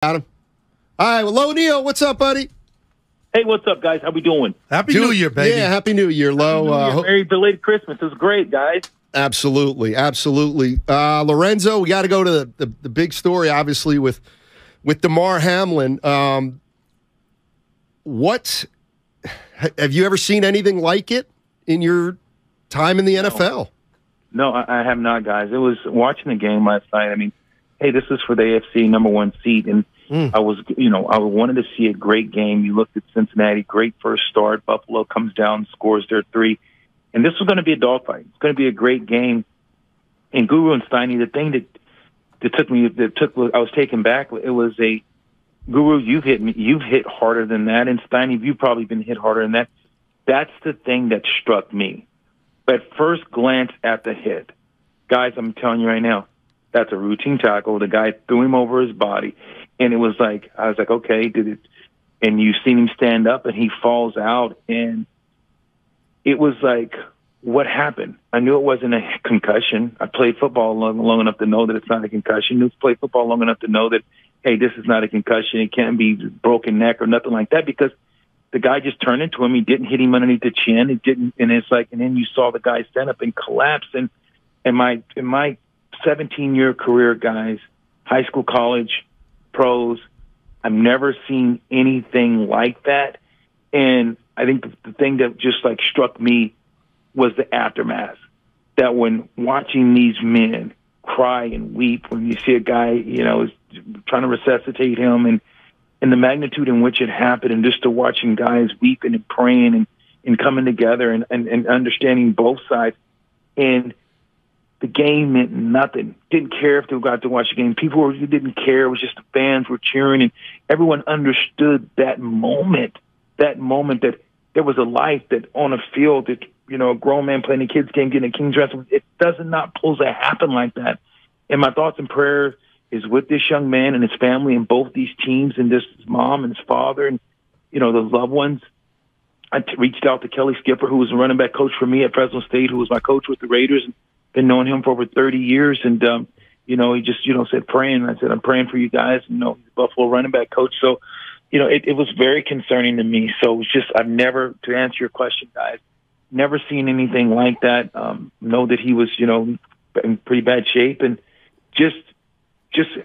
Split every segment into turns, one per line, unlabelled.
Got him. All right, well, Lo Neal, what's up, buddy?
Hey, what's up, guys? How we doing?
Happy New Year, baby.
Yeah, Happy New Year, Lo.
Merry belated Christmas. It was great, guys.
Absolutely. Lorenzo, we got to go to the big story, obviously, with Damar Hamlin. What have you ever seen anything like it in your time in the NFL?
No, I have not, guys. It was watching the game last night. I mean, hey, this is for the AFC #1 seed, and I wanted to see a great game. You looked at Cincinnati, great first start. Buffalo comes down, scores their 3, and this was going to be a dogfight. It's going to be a great game. And Guru and Steiny, the thing I was taken back. It was a Guru. You've hit harder than that, and Steiny, you've probably been hit harder than that. That's the thing that struck me. At first glance at the hit, guys, I'm telling you right now, that's a routine tackle. The guy threw him over his body, and I was like, okay, did it? And you've seen him stand up, and he falls out, and it was like, what happened? I knew it wasn't a concussion. I played football long enough to know that it's not a concussion. I played football long enough to know that, hey, this is not a concussion. It can't be broken neck or nothing like that, because the guy just turned into him. He didn't hit him underneath the chin. It didn't, and it's like, and then you saw the guy stand up and collapse. And in my 17-year career, guys, high school, college, pros, I've never seen anything like that. And I think the thing that just like struck me was the aftermath. That when watching these men cry and weep, when you see a guy, is trying to resuscitate him, and the magnitude in which it happened, and just to watching guys weeping and praying and coming together and understanding both sides. And the game meant nothing. Didn't care if they got to watch the game. People didn't care. It was just the fans were cheering, and everyone understood that moment that there was a life that on a field that, a grown man playing a kid's game, getting a king's wrestle. It does not supposed to happen like that. And my thoughts and prayers is with this young man and his family and both these teams, and his mom and his father and, the loved ones. I reached out to Kelly Skipper, who was a running back coach for me at Fresno State, who was my coach with the Raiders, and been knowing him for over 30 years. And, he just, said praying. I said, I'm praying for you guys. He's a Buffalo running back coach. So, it was very concerning to me. So it was just, I've never, to answer your question, guys, never seen anything like that. Know that he was, in pretty bad shape, and just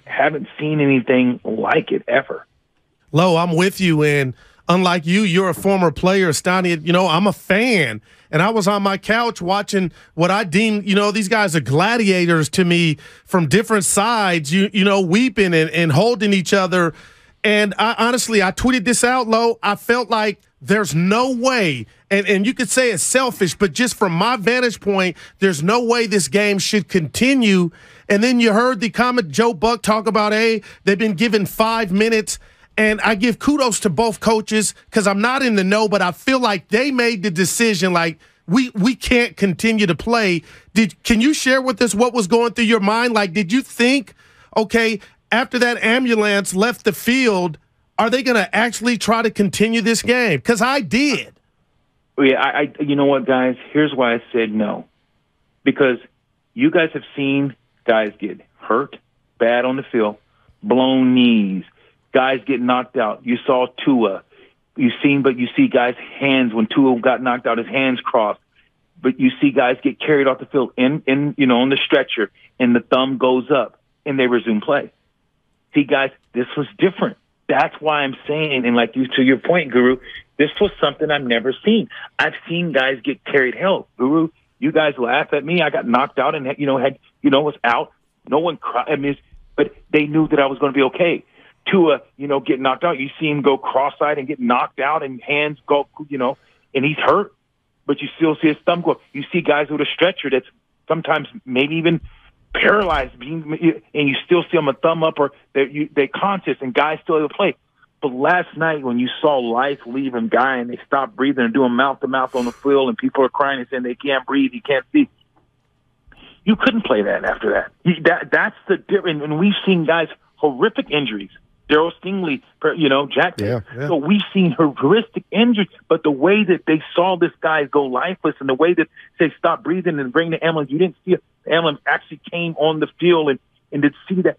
haven't seen anything like it ever.
Lo, I'm with you, and unlike you, you're a former player, Steiny. I'm a fan, and I was on my couch watching what I deem, these guys are gladiators to me from different sides, weeping and holding each other. And I tweeted this out, Lo. I felt like there's no way, and you could say it's selfish, but just from my vantage point, there's no way this game should continue. And then you heard the comment Joe Buck talk about, hey, they've been given 5 minutes. And I give kudos to both coaches, because I'm not in the know, but I feel like they made the decision, like, we can't continue to play. Can you share with us what was going through your mind? Like, did you think, okay, after that ambulance left the field, are they going to actually try to continue this game? Because I did.
Yeah, you know what, guys? Here's why I said no. Because you guys have seen guys get hurt bad on the field, blown knees, guys get knocked out. You saw Tua. You see guys' hands when Tua got knocked out, his hands crossed. But you see guys get carried off the field on the stretcher, and the thumb goes up, and they resume play. See, guys, this was different. That's why I'm saying, and to your point, Guru, this was something I've never seen. I've seen guys get carried. Hell, Guru, you guys laugh at me. I got knocked out and was out. No one cried. But they knew that I was going to be okay. Tua, get knocked out. You see him go cross-eyed and get knocked out, and hands go, and he's hurt. But you still see his thumb go. You see guys with a stretcher that's sometimes maybe even paralyzed, and you still see them a thumb up, or they conscious, and guys still able to play. But last night when you saw life leave a guy and they stopped breathing and doing mouth-to-mouth on the field, and people are crying and saying they can't breathe, he can't see, you couldn't play that after that. That's the difference. And we've seen guys, horrific injuries. Daryl Stingley, Jack. Yeah. So we've seen horrific injuries, but the way that they saw this guy go lifeless, and the way that they stopped breathing and bring the ambulance, you didn't see the ambulance actually came on the field and to see that,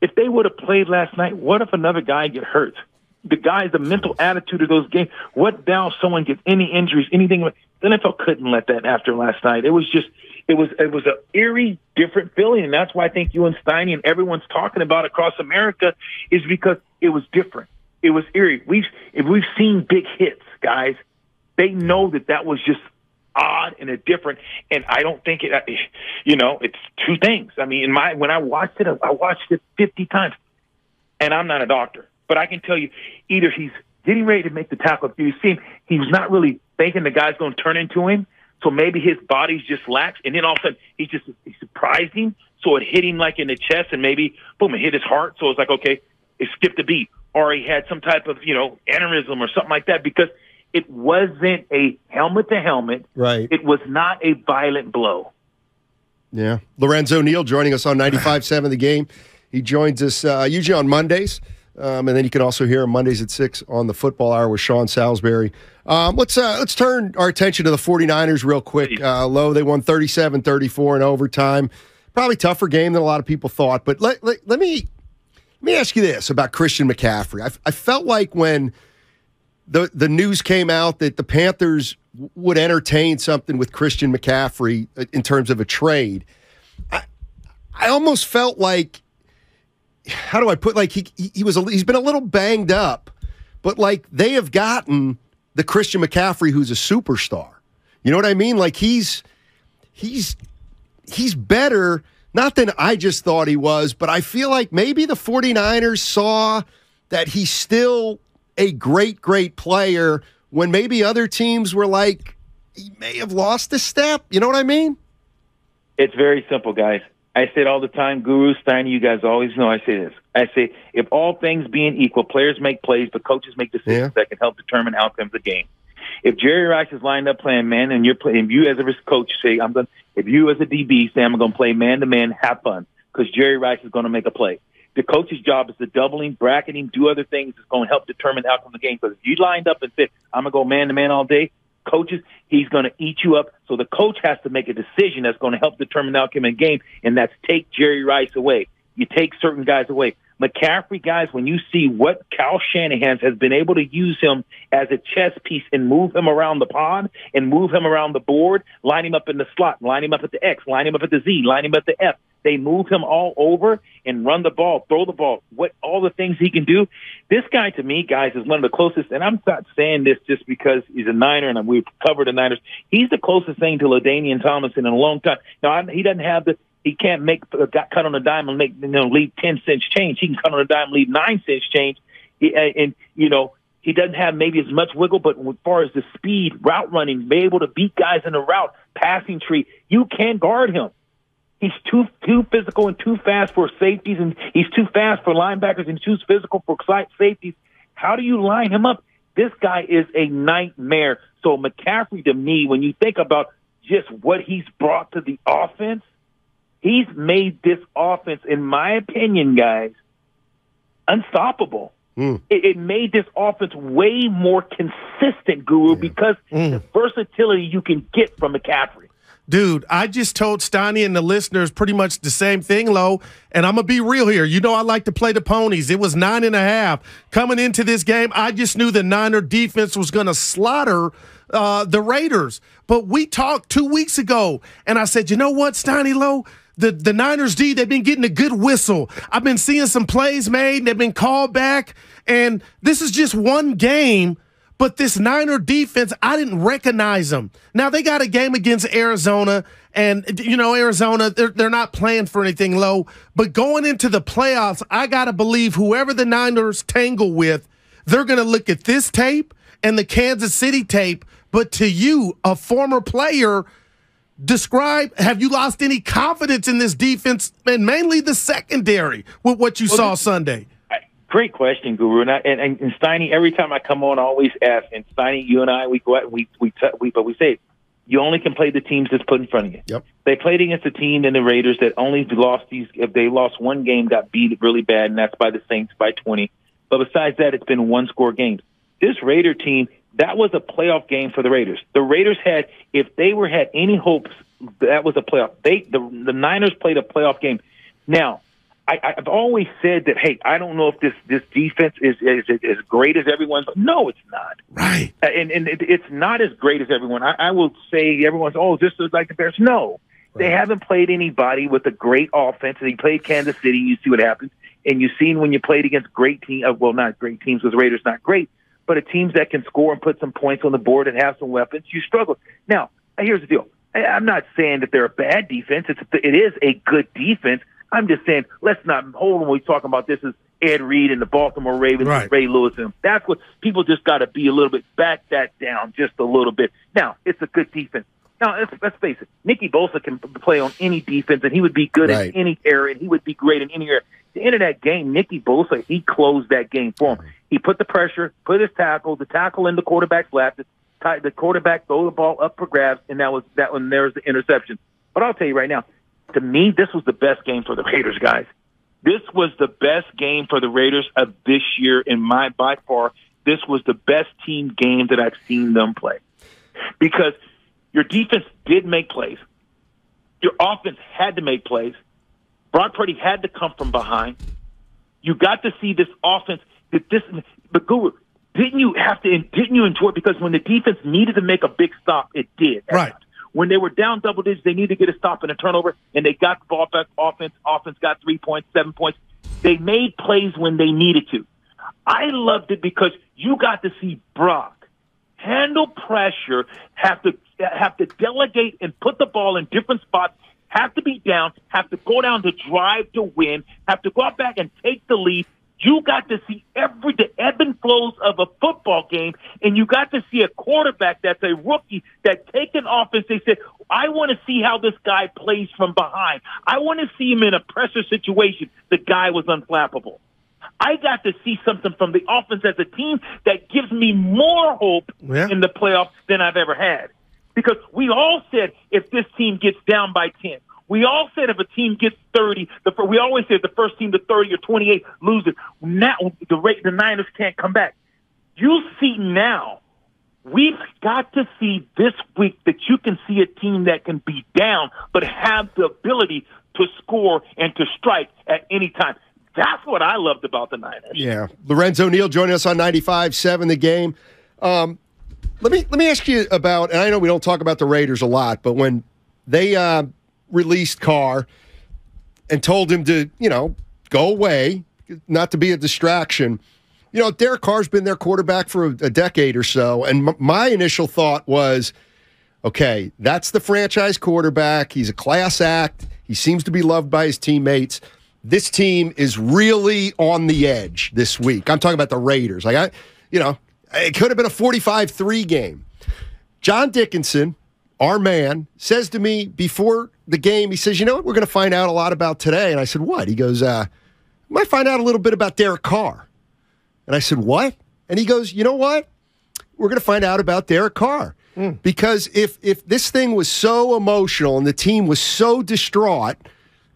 if they would have played last night, what if another guy get hurt? The mental attitude of those games. What now? If someone gets any injuries, anything? The NFL couldn't let that after last night. It was an eerie, different feeling, and that's why I think you and Steiny and everyone's talking about across America is because it was different. It was eerie. We've seen big hits, guys. They know that was just odd and a different. And I don't think it's two things. I mean, when I watched it 50 times, and I'm not a doctor. But I can tell you, either he's getting ready to make the tackle. You see him, he's not really thinking the guy's going to turn into him. So maybe his body's just lax. And then all of a sudden, he surprised him. So it hit him like in the chest and maybe, boom, it hit his heart. So it's like, okay, it skipped a beat. Or he had some type of, aneurysm or something like that because it wasn't a helmet to helmet.
Right.
It was not a violent blow.
Yeah. Lorenzo Neal joining us on 95.7 The Game. He joins us usually on Mondays. And then you can also hear him Mondays at 6 on the Football Hour with Sean Salisbury. Let's turn our attention to the 49ers real quick. Low, they won 37-34 in overtime. Probably tougher game than a lot of people thought. But let me ask you this about Christian McCaffrey. I felt like when the news came out that the Panthers would entertain something with Christian McCaffrey in terms of a trade, I almost felt like, how do I put, like he's been a little banged up, but like they have gotten the Christian McCaffrey who's a superstar. You know what I mean? Like he's better, not than I just thought he was, but I feel like maybe the 49ers saw that he's still a great, great player when maybe other teams were like, he may have lost a step. You know what I mean?
It's very simple, guys. I say it all the time, Guru, Steiny, you guys always know I say this. I say, if all things being equal, players make plays, but coaches make decisions that can help determine outcomes of the game. If Jerry Rice is lined up playing man, and you're playing, you as a coach say, if you as a DB say, I'm going to play man-to-man, have fun, because Jerry Rice is going to make a play. The coach's job is to doubling, bracketing, do other things that's going to help determine the outcome of the game. Because if you lined up and said, I'm going to go man-to-man all day, coaches, he's going to eat you up. So the coach has to make a decision that's going to help determine the outcome of the game, and that's take Jerry Rice away. You take certain guys away. McCaffrey, guys, when you see what Kyle Shanahan has been able to use him as a chess piece and move him around the pond and move him around the board, line him up in the slot, line him up at the X, line him up at the Z, line him at the F. They move him all over and run the ball, throw the ball, all the things he can do. This guy, to me, guys, is one of the closest, and I'm not saying this just because he's a Niner and we've covered the Niners. He's the closest thing to LaDainian Tomlinson in a long time. Now, he doesn't have he can't cut on a dime and leave 10 cents change. He can cut on a dime and leave 9 cents change. He doesn't have maybe as much wiggle, but as far as the speed, route running, be able to beat guys in the route, passing tree, you can't guard him. He's too physical and too fast for safeties, and he's too fast for linebackers and too physical for safeties. How do you line him up? This guy is a nightmare. So McCaffrey, to me, when you think about just what he's brought to the offense, he's made this offense, in my opinion, guys, unstoppable. It made this offense way more consistent, Guru, because the versatility you can get from McCaffrey.
Dude, I just told Steiny and the listeners pretty much the same thing, Lo, and I'm going to be real here. You know I like to play the ponies. It was 9.5. Coming into this game, I just knew the Niner defense was going to slaughter the Raiders. But we talked 2 weeks ago, and I said, you know what, Steiny, Lo? The Niners D, they've been getting a good whistle. I've been seeing some plays made. They've been called back, and this is just one game. But this Niner defense, I didn't recognize them. Now, they got a game against Arizona, and, Arizona, they're not playing for anything low. But going into the playoffs, I got to believe whoever the Niners tangle with, they're going to look at this tape and the Kansas City tape. But to you, a former player, have you lost any confidence in this defense and mainly the secondary with what you saw Sunday?
Great question, Guru. And Steiny, every time I come on, I always ask. And Steiny, you and I, we go out and but we say you only can play the teams that's put in front of you.
Yep.
They played against a team in the Raiders that only lost if they lost one game, got beat really bad, and that's by the Saints by 20. But besides that, it's been one-score games. This Raider team, that was a playoff game for the Raiders. The Raiders had, if they had any hopes, that was a playoff. The Niners played a playoff game. Now, I've always said that, hey, I don't know if this defense is as great as everyone, but no, it's not.
Right.
And it's not as great as everyone. I will say everyone's, oh, this is like the Bears. No, they haven't played anybody with a great offense. They played Kansas City. You see what happens. And you've seen when you played against great teams, well, not great teams because the Raiders not great, but teams that can score and put some points on the board and have some weapons, you struggle. Now, here's the deal. I'm not saying that they're a bad defense. It is a good defense. I'm just saying, let's not hold on when we're talking about this as Ed Reed and the Baltimore Ravens and Ray Lewis. And that's what people just got to be a little bit, back that down just a little bit. Now, it's a good defense. Now, let's face it. Nicky Bosa can play on any defense, and he would be good in any area, and he would be great in any area. At the end of that game, Nicky Bosa, he closed that game for him. He put the pressure, put his tackle, the tackle in the quarterback's lap, the quarterback throw the ball up for grabs, and that when there's the interception. But I'll tell you right now, to me, this was the best game for the Raiders, guys. This was the best game for the Raiders of this year, by far. This was the best team game that I've seen them play. Because your defense did make plays. Your offense had to make plays. Brock Purdy had to come from behind. You got to see this offense. But Guru, didn't you enjoy it? Because when the defense needed to make a big stop, it did.
Right.
When they were down double digits, they needed to get a stop and a turnover, and they got the ball back. Offense got 3 points, 7 points. They made plays when they needed to. I loved it because you got to see Brock handle pressure, have to delegate and put the ball in different spots, have to be down, have to go down to drive to win, have to go out back and take the lead. You got to see the ebb and flows of a football game, and you got to see a quarterback that's a rookie that taken offense. They said, I want to see how this guy plays from behind. I want to see him in a pressure situation. The guy was unflappable. I got to see something from the offense as a team that gives me more hope in the playoffs than I've ever had. Because we all said if this team gets down by 10, we all said if a team gets 30, we always said the first team to 30 or 28 loses. Now the Niners can't come back. You see now, we've got to see this week that you can see a team that can be down but have the ability to score and to strike at any time. That's what I loved about the Niners.
Yeah. Lorenzo Neal joining us on 95.7 The Game. Let me ask you about, and I know we don't talk about the Raiders a lot, but when they released Carr and told him to, go away, not to be a distraction, Derek Carr's been their quarterback for a decade or so, and my initial thought was, okay, that's the franchise quarterback. He's a class act. He seems to be loved by his teammates. This team is really on the edge this week. I'm talking about the Raiders. It could have been a 45-3 game. John Dickinson, our man, says to me before the game, he says, you know what we're going to find out a lot about today? And I said, what? He goes, we might find out a little bit about Derek Carr. And I said, what? And he goes, you know what? We're going to find out about Derek Carr. Because if this thing was so emotional and the team was so distraught,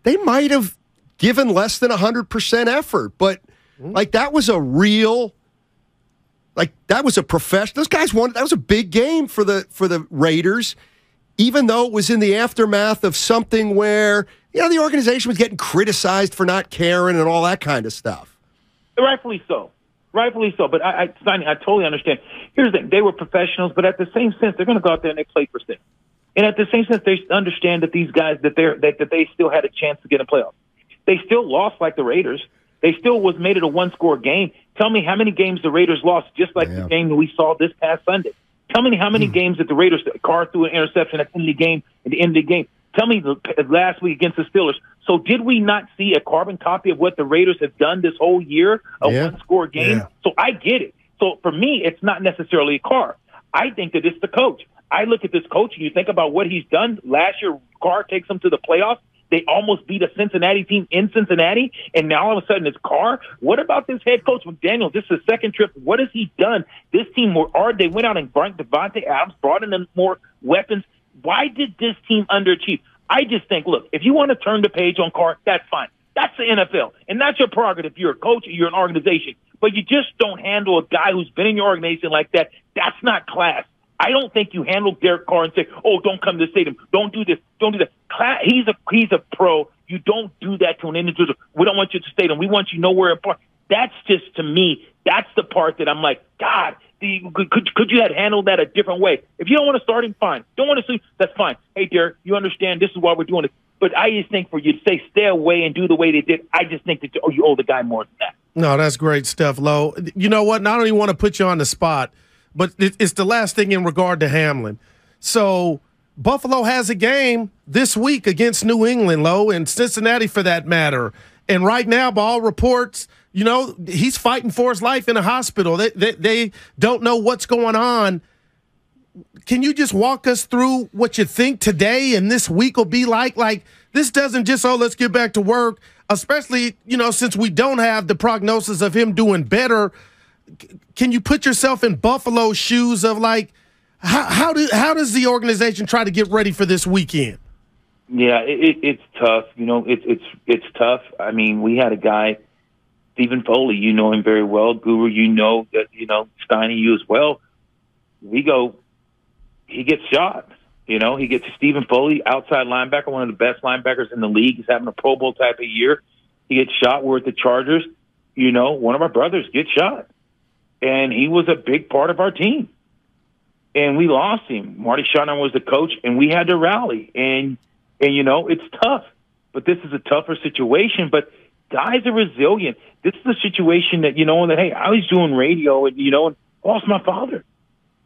they might have given less than 100% effort. But, that was a real... that was a professional. Those guys won. That was a big game for the Raiders, even though it was in the aftermath of something where the organization was getting criticized for not caring and all that kind of stuff.
Rightfully so. But I totally understand. Here's the thing: they were professionals, but at the same sense, they're going to go out there and they play for six. And at the same sense, they understand that these guys that they still had a chance to get in playoffs. They still lost like the Raiders. They still made it a one-score game. Tell me how many games the Raiders lost, just like the game that we saw this past Sunday. Tell me how many games that the Raiders, Carr threw an interception at the end of the game. Tell me last week against the Steelers. So did we not see a carbon copy of what the Raiders have done this whole year, a one-score game? Yeah. So I get it. So for me, it's not necessarily a Carr. I think that it's the coach. I look at this coach, and you think about what he's done. Last year, Carr takes them to the playoffs. They almost beat a Cincinnati team in Cincinnati, and now all of a sudden it's Carr. What about this head coach McDaniel? This is his second trip. What has he done? This team they went out and brought Devontae Adams, brought in them more weapons. Why did this team underachieve? I just think, look, if you want to turn the page on Carr, that's fine. That's the NFL, and that's your prerogative. You're a coach, you're an organization, but you just don't handle a guy who's been in your organization like that. That's not class. I don't think you handle Derek Carr and say, "Oh, don't come to the stadium. Don't do this. Don't do that." He's a pro. You don't do that to an individual. We don't want you to stadium. We want you nowhere apart. That's just, to me, that's the part that I'm like, God, could you have handled that a different way? If you don't want to start him, fine. Don't want to see, that's fine. Hey, Derek, you understand this is why we're doing it. But I just think for you to say stay away and do the way they did, I just think that you owe the guy more than that.
No, that's great stuff, Lo. You know what? Not only want to put you on the spot, but it's the last thing in regard to Hamlin. So Buffalo has a game this week against New England, Lo, and Cincinnati for that matter. And right now, by all reports, you know, he's fighting for his life in a hospital. They don't know what's going on. Can you just walk us through what you think today and this week will be like? Like, this doesn't just, oh, let's get back to work, especially, you know, since we don't have the prognosis of him doing better. Can you put yourself in Buffalo's shoes of, like, how does the organization try to get ready for this weekend?
Yeah, it's tough. You know, it's tough. I mean, we had a guy, Stephen Foley, you know him very well. Guru, you know that, you know, Steiny, you as well. He gets shot. You know, he gets Stephen Foley, outside linebacker, one of the best linebackers in the league. He's having a Pro Bowl type of year. He gets shot. We're at the Chargers. You know, one of our brothers gets shot. And he was a big part of our team. And we lost him. Marty Schottenheimer was the coach, and we had to rally. And you know, it's tough. But this is a tougher situation. But guys are resilient. This is a situation that, you know, that, hey, I was doing radio and, you know, and lost my father.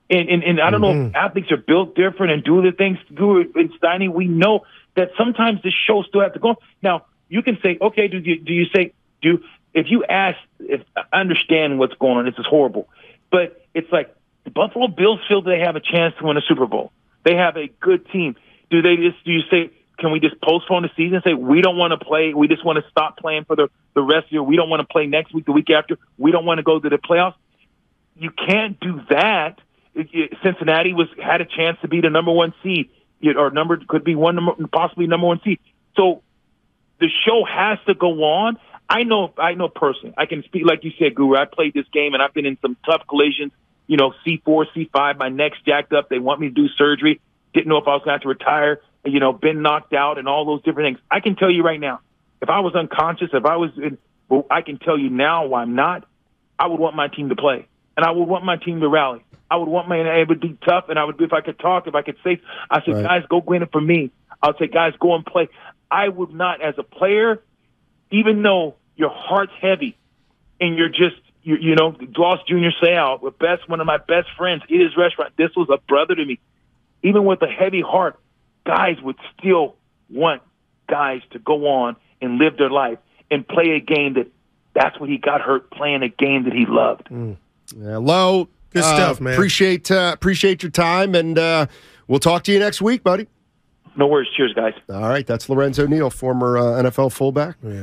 And I don't know if athletes are built different and do the things, Guru and Steiny. We know that sometimes the show still have to go. Now, you can say, okay, if you ask, if I understand what's going on, this is horrible. But it's like the Buffalo Bills feel they have a chance to win a Super Bowl. They have a good team. Do you say, can we just postpone the season and say, we don't want to play, we just want to stop playing for the rest of the year, we don't want to play next week, the week after, we don't want to go to the playoffs? You can't do that. Cincinnati had a chance to be the number one seed, or possibly number one seed. So the show has to go on. I know personally. I can speak, like you said, Guru. I played this game, and I've been in some tough collisions. You know, C4, C5. My neck's jacked up. They want me to do surgery. Didn't know if I was going to have to retire. You know, been knocked out, and all those different things. I can tell you right now, if I was unconscious, well, I can tell you now why I'm not. I would want my team to play, and I would want my team to rally. I would want it would be tough, and I would, if I could talk, if I could say, I said, right, guys, go win it for me. I would say, guys, go and play. I would not, as a player, even though your heart's heavy and you're just, you know, Gloss Jr. say out, one of my best friends in his restaurant, this was a brother to me. Even with a heavy heart, guys would still want guys to go on and live their life and play a game that's what he got hurt, playing a game that he loved.
Yeah, Lo, good stuff, man. Appreciate your time, and we'll talk to you next week, buddy.
No worries. Cheers, guys.
All right, that's Lorenzo Neal, former NFL fullback. Yeah.